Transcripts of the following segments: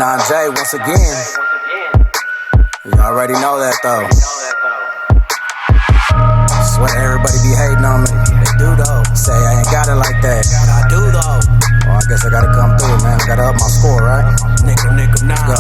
9J once again. You already know that though. Swear everybody be hating on me. They do though. Say I ain't got it like that. But I do though. Well, I guess I gotta come through, man. I gotta up my score, right? Nickel, let's go.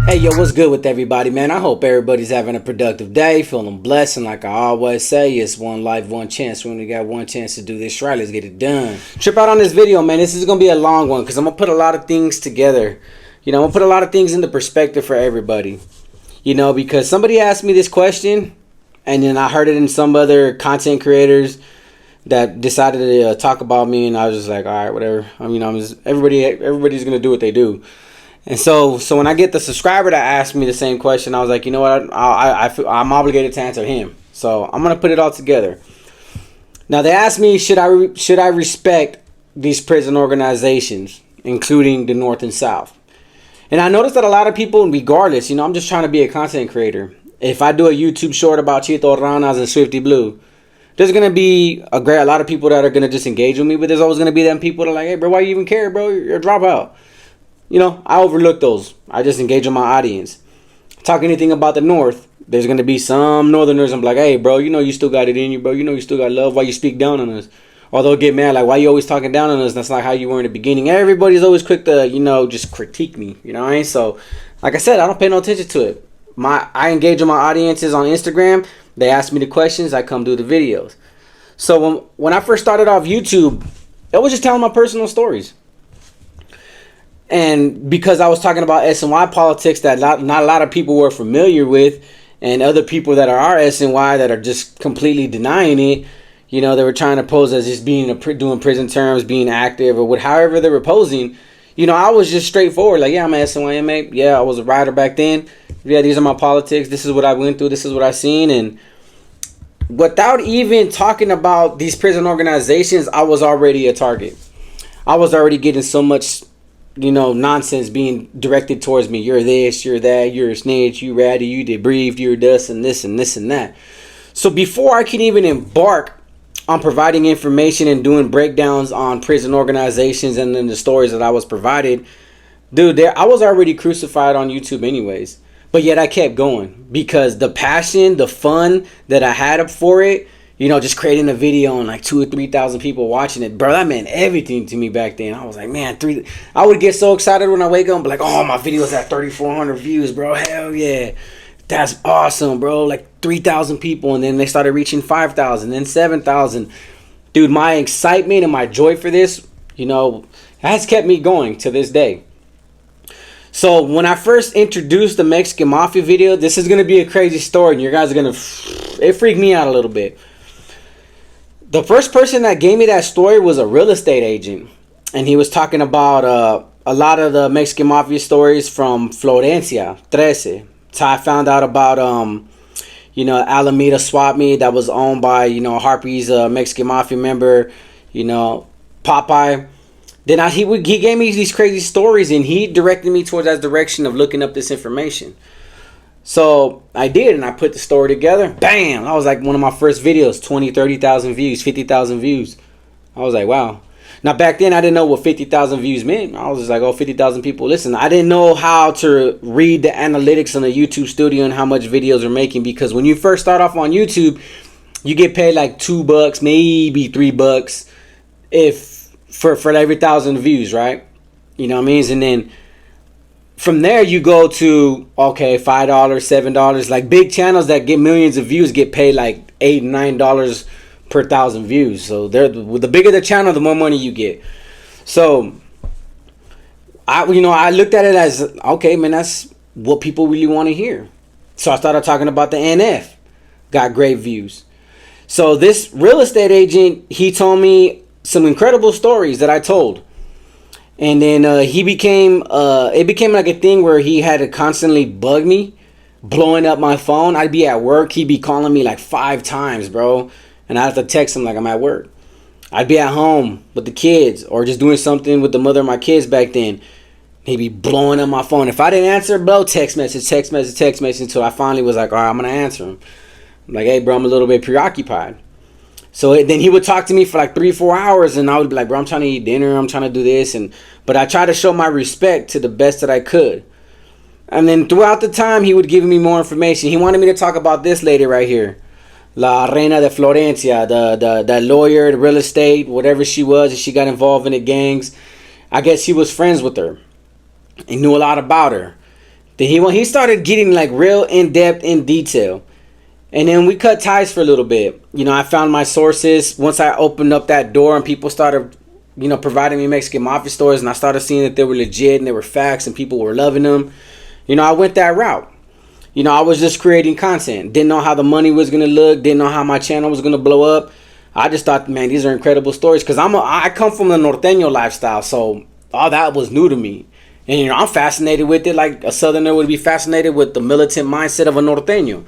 Hey, yo, what's good with everybody, man? I hope everybody's having a productive day, feeling blessed, and like I always say, it's one life, one chance. We only got one chance to do this right. Let's get it done. Trip out on this video, man. This is going to be a long one because I'm going to put a lot of things together. I'm going to put a lot of things into perspective for everybody. Because somebody asked me this question, and then I heard it in some other content creators that decided to talk about me, and I was just like, all right, whatever. Everybody's going to do what they do. And so when I get the subscriber that asked me the same question, I was like, you know what? I feel I'm obligated to answer him. So I'm gonna put it all together. Now they asked me, should I respect these prison organizations, including the North and South? And I noticed that a lot of people, regardless, I'm just trying to be a content creator. If I do a YouTube short about Chito Ranas and Swifty Blue, there's gonna be a lot of people that are gonna just engage with me, but there's always gonna be them people that are like, hey, bro, why you even care, bro? You're a dropout. I overlook those. I just engage with my audience. Talk anything about the North, there's going to be some Northerners. I'm like, hey, bro, you still got it in you, bro. You still got love. Why you speak down on us? Or they'll get mad, like, why you always talking down on us? That's not how you were in the beginning. Everybody's always quick to, just critique me. So, like I said, I don't pay no attention to it. I engage with my audiences on Instagram. They ask me the questions. I come do the videos. So when I first started off YouTube, I was just telling my personal stories. And because I was talking about SNY politics that not a lot of people were familiar with, and other people that are SNY that are just completely denying it, they were trying to pose as just doing prison terms, being active, or however they were posing. I was just straightforward, like, yeah, I'm an SNY inmate. Yeah, I was a writer back then. Yeah, these are my politics. This is what I went through. This is what I seen. And without even talking about these prison organizations, I was already a target. I was already getting so much nonsense being directed towards me. You're this, you're that, you're a snitch, you ratty, you debriefed, you're this and this and this and that. So before I can even embark on providing information and doing breakdowns on prison organizations and then the stories that I was provided, dude, I was already crucified on YouTube anyways. But yet I kept going because the passion, the fun that I had up for it, just creating a video and like 2,000 or 3,000 people watching it, bro, that meant everything to me back then. I was like, man, I would get so excited when I wake up and be like, oh, my video's at 3,400 views, bro. Hell yeah. That's awesome, bro. Like 3,000 people. And then they started reaching 5,000, then 7,000. Dude, my excitement and my joy for this, has kept me going to this day. So when I first introduced the Mexican Mafia video, this is going to be a crazy story. And you guys are going to, it freaked me out a little bit. The first person that gave me that story was a real estate agent. And he was talking about a lot of the Mexican Mafia stories from Florencia, 13. So I found out about, Alameda Swap Meet that was owned by, Harpy's Mexican Mafia member, Popeye. Then he gave me these crazy stories and he directed me towards that direction of looking up this information. So I did, and I put the story together. Bam! That was like one of my first videos. 20, 30,000 views, 50,000 views. I was like, wow. Now back then I didn't know what 50,000 views meant. I was just like, oh, 50,000 people listen. I didn't know how to read the analytics on the YouTube studio and how much videos are making, because when you first start off on YouTube, you get paid like $2, maybe $3 for every 1,000 views, right? You know what I mean? And then from there, you go to, okay, $5, $7. Like big channels that get millions of views get paid like $8, $9 per 1,000 views. So the bigger the channel, the more money you get. So I looked at it as, okay, man, that's what people really want to hear. So I started talking about the NF. Got great views. So this real estate agent, he told me some incredible stories that I told. And then it became like a thing where he had to constantly bug me, blowing up my phone. I'd be at work. He'd be calling me like 5 times, bro. And I'd have to text him like I'm at work. I'd be at home with the kids or just doing something with the mother of my kids back then. He'd be blowing up my phone. If I didn't answer, bro, text message until I finally was like, all right, I'm going to answer him. I'm like, hey, bro, I'm a little bit preoccupied. So then he would talk to me for like 3-4 hours, and I would be like, bro, I'm trying to eat dinner, I'm trying to do this, but I try to show my respect to the best that I could. And then throughout the time, he would give me more information. He wanted me to talk about this lady right here, La Reina de Florencia, the lawyer, the real estate, whatever she was, and she got involved in the gangs. I guess he was friends with her. He knew a lot about her. Then he started getting like real in depth, in detail. And then we cut ties for a little bit. You know, I found my sources. Once I opened up that door and people started, you know, providing me Mexican Mafia stories, and I started seeing that they were legit and they were facts and people were loving them. You know, I went that route. You know, I was just creating content. Didn't know how the money was going to look. Didn't know how my channel was going to blow up. I just thought, man, these are incredible stories. Because I come from the norteño lifestyle. So all that was new to me. And, you know, I'm fascinated with it. Like a southerner would be fascinated with the militant mindset of a norteño.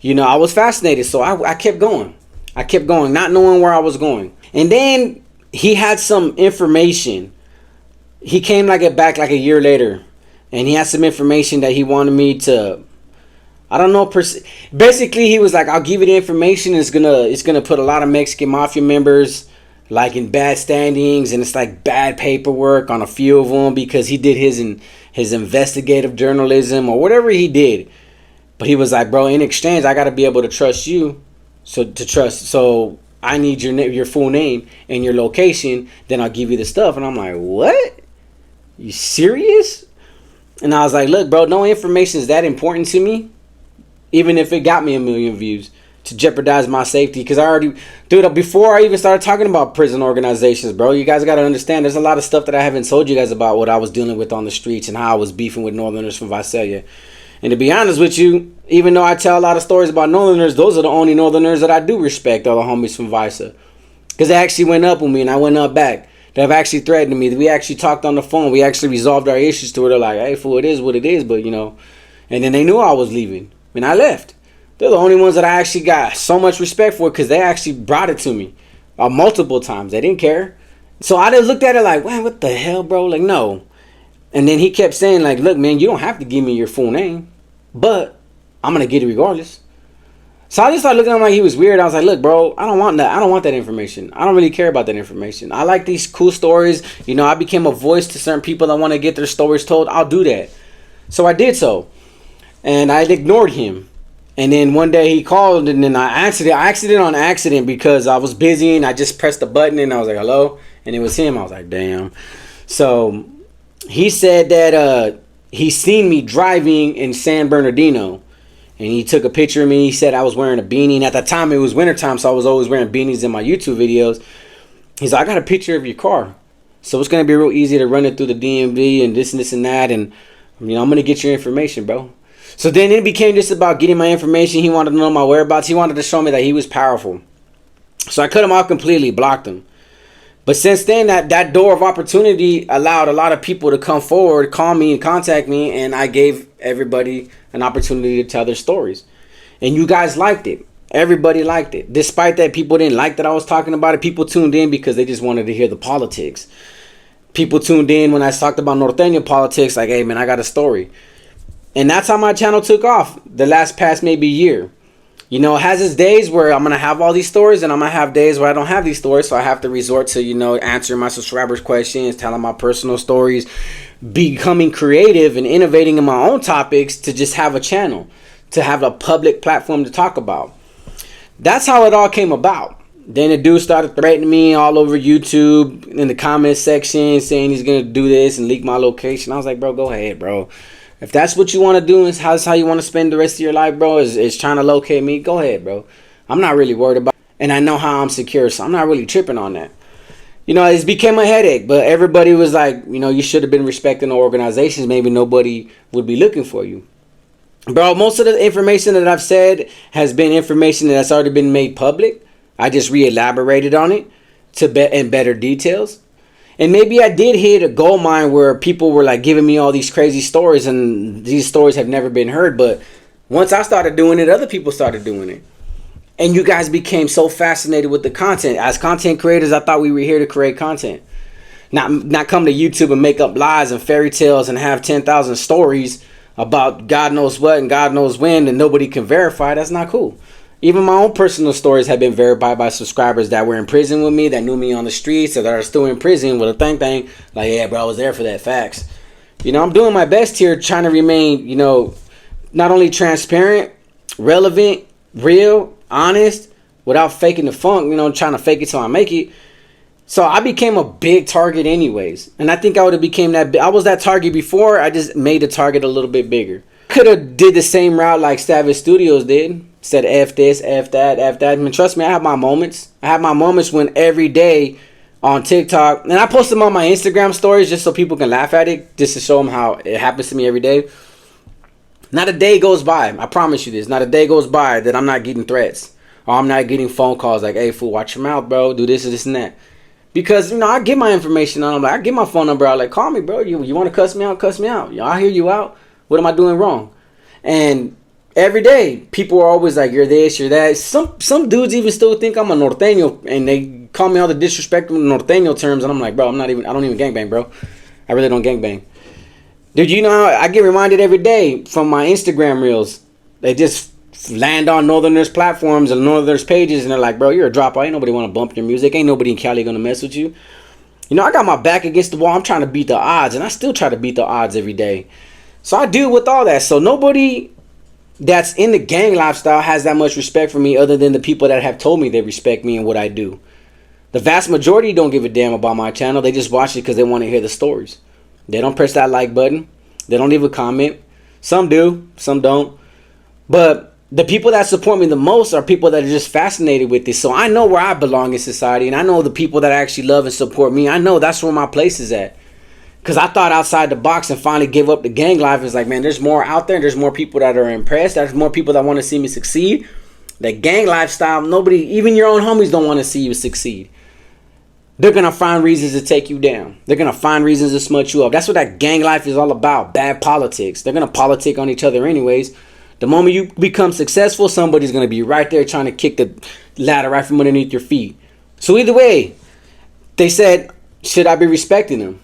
You know, I was fascinated. So I kept going. I kept going, not knowing where I was going. And then he had some information. He came back like a year later. And he had some information that he wanted me to, I don't know. Basically, he was like, "I'll give you the information. It's gonna put a lot of Mexican Mafia members like in bad standings, and it's like bad paperwork on a few of them because he did his investigative journalism or whatever he did." But he was like, "Bro, in exchange, I gotta be able to trust you. So I need your full name and your location. Then I'll give you the stuff." And I'm like, "What? You serious?" And I was like, "Look, bro, no information is that important to me, even if it got me 1 million views, to jeopardize my safety." Because before I even started talking about prison organizations, bro, you guys got to understand, there's a lot of stuff that I haven't told you guys about what I was dealing with on the streets and how I was beefing with Northerners from Visalia. And to be honest with you, even though I tell a lot of stories about Northerners, those are the only Northerners that I do respect, are the homies from Visa. Because they actually went up with me and I went up back. They've actually threatened me. We actually talked on the phone. We actually resolved our issues to where they're like, "Hey, fool, it is what it is," but you know. And then they knew I was leaving. And I left. They're the only ones that I actually got so much respect for because they actually brought it to me multiple times. They didn't care. So I just looked at it like, "Man, what the hell, bro?" Like, no. And then he kept saying, like, "Look, man, you don't have to give me your full name, but I'm going to get it regardless." So I just started looking at him like he was weird. I was like, "Look, bro, I don't want that. I don't want that information. I don't really care about that information. I like these cool stories. You know, I became a voice to certain people that want to get their stories told. I'll do that." So I did so. And I ignored him. And then one day he called and then I answered it. I answered it on accident because I was busy and I just pressed the button and I was like, "Hello?" And it was him. I was like, damn. So he said that he seen me driving in San Bernardino. And he took a picture of me. He said I was wearing a beanie. And at the time, it was wintertime, so I was always wearing beanies in my YouTube videos. He's like, "I got a picture of your car. So it's going to be real easy to run it through the DMV and this and that. And, you know, I'm going to get your information, bro." So then it became just about getting my information. He wanted to know my whereabouts. He wanted to show me that he was powerful. So I cut him off completely, blocked him. But since then, that door of opportunity allowed a lot of people to come forward, call me and contact me. And I gave everybody an opportunity to tell their stories. And you guys liked it. Everybody liked it. Despite that, people didn't like that I was talking about it. People tuned in because they just wanted to hear the politics. People tuned in when I talked about norteño politics. Like, "Hey, man, I got a story." And that's how my channel took off the past maybe year. You know, it has its days where I'm going to have all these stories and I'm going to have days where I don't have these stories. So I have to resort to, you know, answering my subscribers' questions, telling my personal stories, becoming creative and innovating in my own topics to just have a channel, to have a public platform to talk about. That's how it all came about. Then the dude started threatening me all over YouTube in the comment section saying he's going to do this and leak my location. I was like, "Bro, go ahead, bro. If that's what you want to do, and that's how you want to spend the rest of your life, bro, is trying to locate me, go ahead, bro. I'm not really worried about it. And I know how I'm secure, so I'm not really tripping on that." You know, it became a headache, but everybody was like, you know, you should have been respecting the organizations. Maybe nobody would be looking for you. Bro, most of the information that I've said has been information that's already been made public. I just re-elaborated on it in better details. And maybe I did hit a gold mine where people were like giving me all these crazy stories and these stories have never been heard. But once I started doing it, other people started doing it. And you guys became so fascinated with the content. As content creators, I thought we were here to create content. Not come to YouTube and make up lies and fairy tales and have 10,000 stories about God knows what and God knows when and nobody can verify. That's not cool. Even my own personal stories have been verified by subscribers that were in prison with me, that knew me on the streets, or that are still in prison with a thing. Like, yeah, bro, I was there for that. Facts. I'm doing my best here, trying to remain, not only transparent, relevant, real, honest, without faking the funk, trying to fake it till I make it. So I became a big target anyways. And I think I would have became that. I was that target before. I just made the target a little bit bigger. Could have did the same route like Savage Studios did. Said F this, F that, F that. I mean, trust me, I have my moments. I have my moments when every day on TikTok, and I post them on my Instagram stories just so people can laugh at it, just to show them how it happens to me every day. Not a day goes by, I promise you this, not a day goes by that I'm not getting threats. Or I'm not getting phone calls like, hey, fool, watch your mouth, bro. Do this, this, and that. Because, I get my information on them. Like, I get my phone number out. Like, call me, bro. You want to cuss me out? Cuss me out. I hear you out. What am I doing wrong? And every day, people are always like, you're this, you're that. Some dudes even still think I'm a norteño, and they call me all the disrespectful norteño terms, and I'm like, bro, I don't even gangbang, bro. I really don't gangbang. Dude, I get reminded every day from my Instagram reels. They just land on Northerners platforms and Northerners pages, and they're like, bro, you're a dropout. Ain't nobody want to bump your music. Ain't nobody in Cali gonna mess with you. I got my back against the wall. I'm trying to beat the odds, and I still try to beat the odds every day. So I deal with all that. So nobody that's in the gang lifestyle has that much respect for me, other than the people that have told me they respect me and what I do. The vast majority don't give a damn about my channel. They just watch it because they want to hear the stories. They don't press that like button. They don't leave a comment. Some do, some don't. But the people that support me the most are people that are just fascinated with this. So I know where I belong in society, and I know the people that actually love and support me. I know that's where my place is at. Because I thought outside the box and finally give up the gang life. It's like, man, there's more out there. There's more people that are impressed. There's more people that want to see me succeed. That gang lifestyle, nobody, even your own homies don't want to see you succeed. They're going to find reasons to take you down. They're going to find reasons to smut you up. That's what that gang life is all about. Bad politics. They're going to politic on each other anyways. The moment you become successful, somebody's going to be right there trying to kick the ladder right from underneath your feet. So either way, they said, should I be respecting them?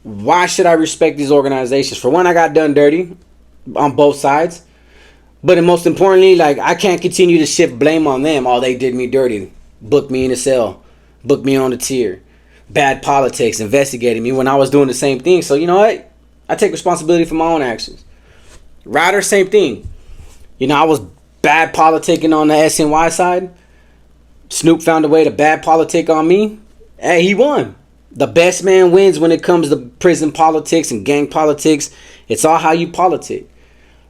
Why should I respect these organizations? For one, I got done dirty on both sides. But most importantly, like, I can't continue to shift blame on them. Oh, they did me dirty. Booked me in a cell. Booked me on the tier. Bad politics. Investigating me when I was doing the same thing. So, you know what? I take responsibility for my own actions. Ryder, same thing. I was bad politicking on the SNY side. Snoop found a way to bad politic on me. Hey, he won. The best man wins when it comes to prison politics and gang politics. It's all how you politic.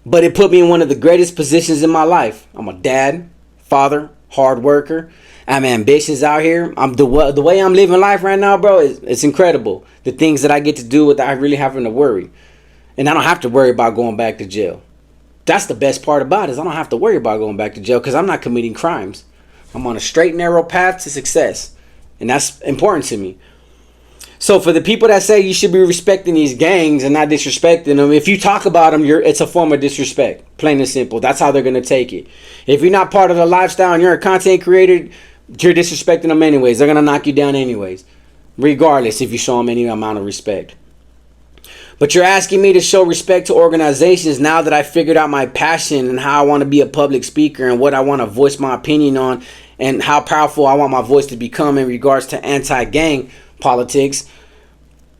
But it put me in one of the greatest positions in my life. I'm a dad, father, hard worker. I'm ambitious out here. I'm the way I'm living life right now, bro. It's incredible. The things that I get to do without really having to worry. And I don't have to worry about going back to jail. That's the best part about it, is I don't have to worry about going back to jail because I'm not committing crimes. I'm on a straight, narrow path to success. And that's important to me. So for the people that say you should be respecting these gangs and not disrespecting them, if you talk about them, it's a form of disrespect. Plain and simple. That's how they're going to take it. If you're not part of the lifestyle and you're a content creator, you're disrespecting them anyways. They're going to knock you down anyways, regardless if you show them any amount of respect. But you're asking me to show respect to organizations now that I figured out my passion and how I want to be a public speaker and what I want to voice my opinion on and how powerful I want my voice to become in regards to anti-gang politics.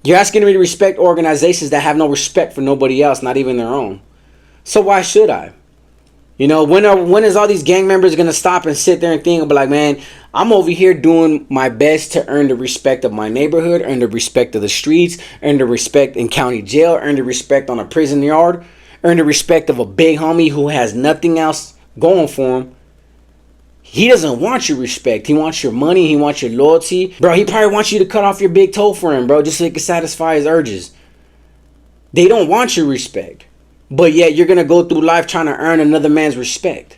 You're asking me to respect organizations that have no respect for nobody else, not even their own. So why should I? When is all these gang members going to stop and sit there and think and be like, man, I'm over here doing my best to earn the respect of my neighborhood, earn the respect of the streets, earn the respect in county jail, earn the respect on a prison yard, earn the respect of a big homie who has nothing else going for him. He doesn't want your respect. He wants your money. He wants your loyalty. Bro, he probably wants you to cut off your big toe for him, bro, just so he can satisfy his urges. They don't want your respect. But yet you're going to go through life trying to earn another man's respect.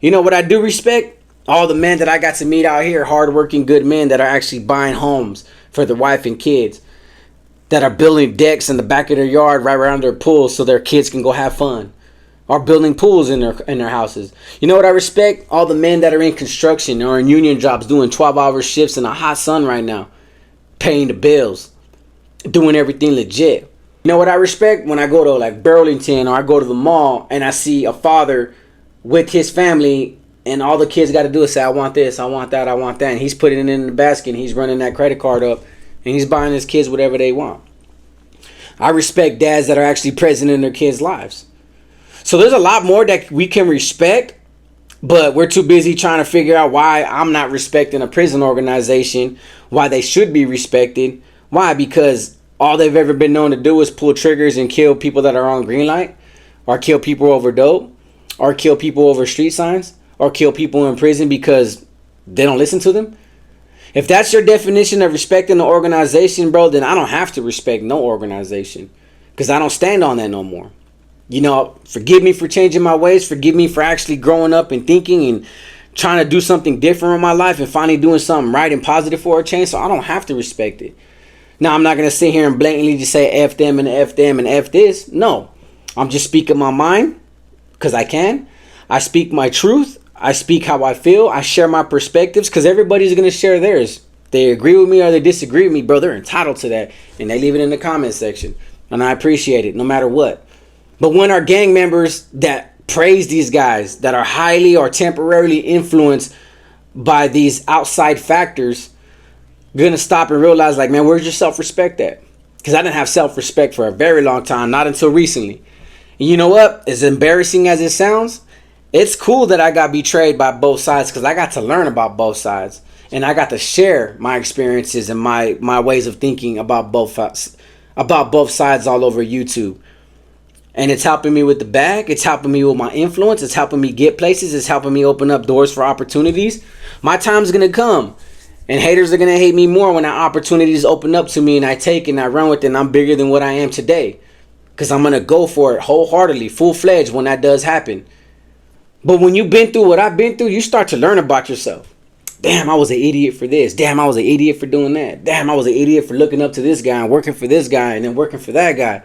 You know what I do respect? All the men that I got to meet out here, hardworking, good men that are actually buying homes for their wife and kids, that are building decks in the back of their yard right around their pools so their kids can go have fun, or building pools in their houses. You know what I respect? All the men that are in construction or in union jobs doing 12-hour shifts in the hot sun right now, paying the bills, doing everything legit. You know what I respect? When I go to like Burlington or I go to the mall and I see a father with his family And all the kids got to do is say, I want this, I want that, I want that. And he's putting it in the basket and he's running that credit card up and he's buying his kids whatever they want. I respect dads that are actually present in their kids' lives. So there's a lot more that we can respect, but we're too busy trying to figure out why I'm not respecting a prison organization, why they should be respected. Why? Because all they've ever been known to do is pull triggers and kill people that are on green light, or kill people over dope, or kill people over street signs, or kill people in prison because they don't listen to them. If that's your definition of respecting the organization, bro, then I don't have to respect no organization because I don't stand on that no more. You know, forgive me for changing my ways. Forgive me for actually growing up and thinking and trying to do something different in my life and finally doing something right and positive for a change. So I don't have to respect it. Now, I'm not going to sit here and blatantly just say F them and F them and F this. No, I'm just speaking my mind because I can. I speak my truth. I speak how I feel. I share my perspectives because everybody's going to share theirs. They agree with me or they disagree with me, bro. They're entitled to that. And they leave it in the comment section. And I appreciate it no matter what. But when our gang members that praise these guys that are highly or temporarily influenced by these outside factors going to stop and realize, like, man, where's your self-respect at? Because I didn't have self-respect for a very long time, not until recently. And you know what? As embarrassing as it sounds, it's cool that I got betrayed by both sides because I got to learn about both sides. And I got to share my experiences and my ways of thinking about both sides all over YouTube. And it's helping me with the bag. It's helping me with my influence. It's helping me get places. It's helping me open up doors for opportunities. My time's going to come. And haters are going to hate me more when that opportunities open up to me and I take it and I run with it and I'm bigger than what I am today. Because I'm going to go for it wholeheartedly, full-fledged when that does happen. But when you've been through what I've been through, you start to learn about yourself. Damn, I was an idiot for this. Damn, I was an idiot for doing that. Damn, I was an idiot for looking up to this guy and working for this guy and then working for that guy.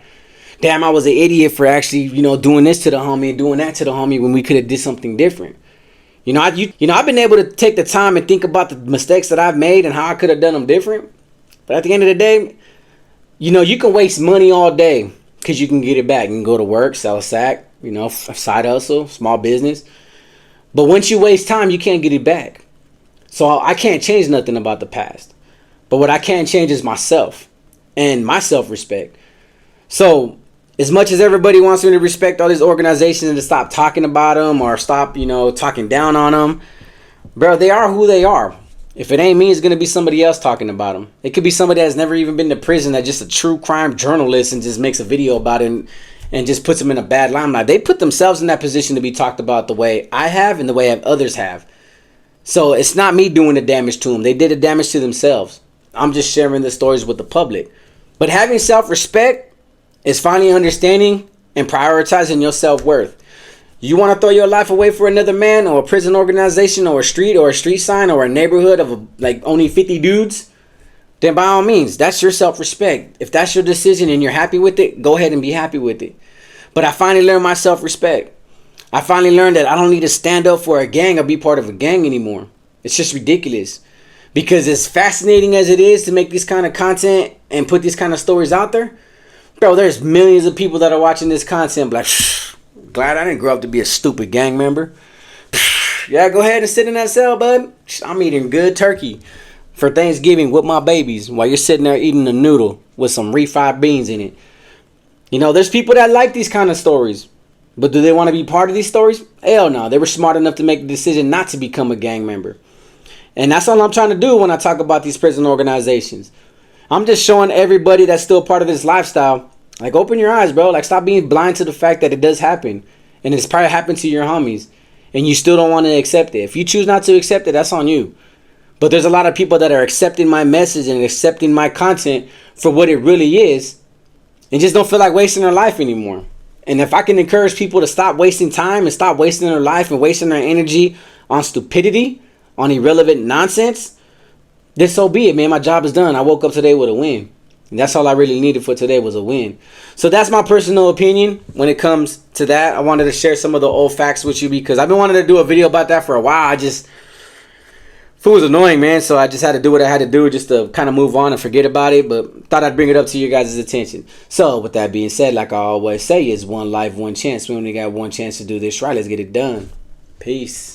Damn, I was an idiot for actually, doing this to the homie and doing that to the homie when we could have did something different. I've been able to take the time and think about the mistakes that I've made and how I could have done them different. But at the end of the day, you can waste money all day because you can get it back. You can go to work, sell a sack, side hustle, small business. But once you waste time, you can't get it back. So I can't change nothing about the past. But what I can change is myself and my self-respect. So as much as everybody wants me to respect all these organizations and to stop talking about them or stop, talking down on them, bro, they are who they are. If it ain't me, it's going to be somebody else talking about them. It could be somebody that's never even been to prison, that's just a true crime journalist and just makes a video about it and just puts them in a bad limelight. They put themselves in that position to be talked about the way I have and the way others have. So it's not me doing the damage to them. They did the damage to themselves. I'm just sharing the stories with the public. But having self-respect is finally understanding and prioritizing your self-worth. You want to throw your life away for another man or a prison organization or a street sign or a neighborhood of only 50 dudes? Then by all means, that's your self-respect. If that's your decision and you're happy with it, go ahead and be happy with it. But I finally learned my self-respect. I finally learned that I don't need to stand up for a gang or be part of a gang anymore. It's just ridiculous. Because as fascinating as it is to make this kind of content and put these kind of stories out there, bro, there's millions of people that are watching this content like, glad I didn't grow up to be a stupid gang member. Yeah, go ahead and sit in that cell, bud. I'm eating good turkey for Thanksgiving with my babies while you're sitting there eating a noodle with some refried beans in it. There's people that like these kind of stories. But do they want to be part of these stories? Hell no. They were smart enough to make the decision not to become a gang member. And that's all I'm trying to do when I talk about these prison organizations. I'm just showing everybody that's still part of this lifestyle, open your eyes, bro. Stop being blind to the fact that it does happen. And it's probably happened to your homies. And you still don't want to accept it. If you choose not to accept it, that's on you. But there's a lot of people that are accepting my message and accepting my content for what it really is. And just don't feel like wasting their life anymore. And if I can encourage people to stop wasting time and stop wasting their life and wasting their energy on stupidity, on irrelevant nonsense, then so be it, man. My job is done. I woke up today with a win. And that's all I really needed for today was a win. So that's my personal opinion when it comes to that. I wanted to share some of the old facts with you because I've been wanting to do a video about that for a while. It was annoying, man. So I just had to do what I had to do just to kind of move on and forget about it. But thought I'd bring it up to your guys' attention. So with that being said, like I always say, is one life, one chance. We only got one chance to do this right. Let's get it done. Peace.